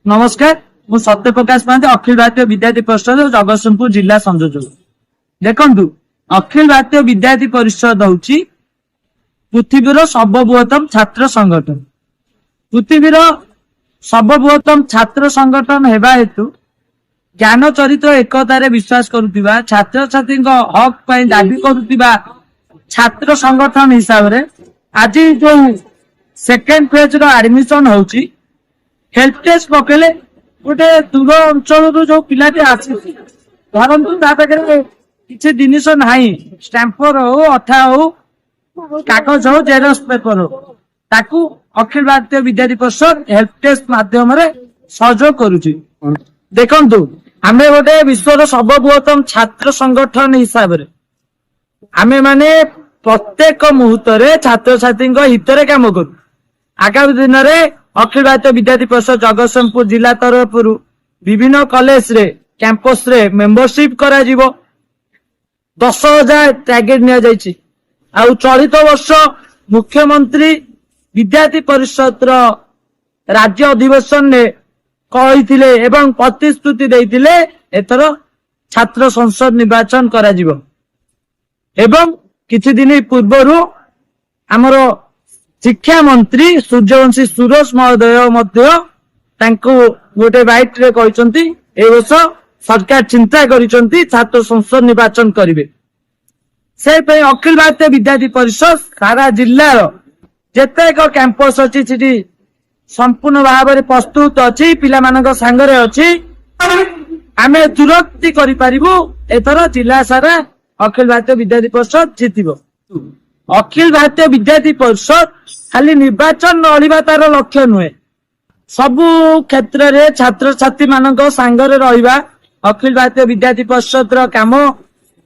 नमस्कार मु सत्य प्रकाश पांडे अखिल भारतीय विद्यार्थी परिषद जगतसिंहपुर जिला संयोजक। देखु अखिल भारतीय विद्यार्थी परिषद हूँ पृथ्वीर सर्वबृहत्तम छात्र संगठन। पृथ्वीर सर्वबृहत्तम छात्र संगठन हेबा हेतु ज्ञान चरित्र एकतार विश्वास करुवा छात्र छात्री हक पर दाबी करुवा छात्र संगठन हिसाब से आज जो सेकेंड फेज एडमिशन होची हेल्थ टेस्ट पकेले गोटे दूर अंचल जो पिलाटी आसी धरतु किसी जिनिस ना स्टाम्पर हो अठा हो कागज हो जेरक्स पेपर हो ताकू अखिल भारतीय विद्यार्थी परिषद हेल्थ टेस्ट माध्यम सहयोग करुची। देखु आमे गोटे विश्वर सर्वबृहत्तम छात्र संगठन हिसाब से आमे माने प्रत्येक मुहूर्त छात्र छात्री हित में काम करू। आगामी दिन में अखिल भारतीय विद्यार्थी परिषद जगतसिंहपुर जिला तरफ विभिन्न कॉलेज रे कैंपस रे मेंबरशिप करा जीवो 10,000 टार्गेट निया जायछि। आउ चलित वर्ष मुख्यमंत्री विद्यार्थी परिषद राज्य अधिवेशन ने कहिथिले एवं प्रतिश्रुति देइथिले एथर छात्र संसद निर्वाचन करा जीवो एवं किछि दिन पूर्व आमर शिक्षा मंत्री सूर्यवंशी सुरेश महोदय गोटे बाइट रे कहते ए वर्ष सरकार चिंता करिसंती छात्र संसद निर्वाचन करिवे। से अखिल भारतीय विद्यार्थी परिषद सारा जिल्लार जेतेक कैंपस अच्छी सेठी संपूर्ण भाव में प्रस्तुत अच्छी पिला मानक सांगरे अच्छी आमे दुरक्ति करि पारिबु। एथर जिला सारा अखिल भारतीय विद्यार्थी परिषद जीतिबो। अखिल भारतीय विद्यार्थी परिषद खाली निर्वाचन लड़िबा तार लक्ष्य नुहे सबु क्षेत्र रे छात्र छात्री मानक सांगरे रहिबा अखिल भारतीय विद्यार्थी परिषद काम।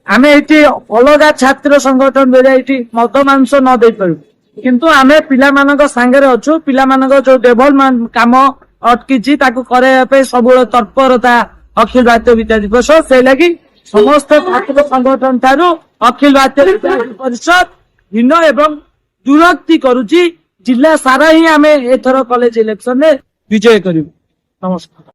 आमे एठी अलगा छात्र संगठन बेले एठी मद मांस न दे पारु किंतु आमे पिला मानक सांगरे अछु। पिला मानक जो डेवलपमेंट काम अटकी ताकू करे पे सब तत्परता अखिल भारतीय विद्यार्थी परिषद से लगी समस्त छात्र संगठन ठारू अखिल भारतीय विद्यार्थी परिषद भिन्न एवं दुरक्ति करुची। जिला सारा ही आमे एथर कॉलेज इलेक्शन में विजय करू। नमस्कार।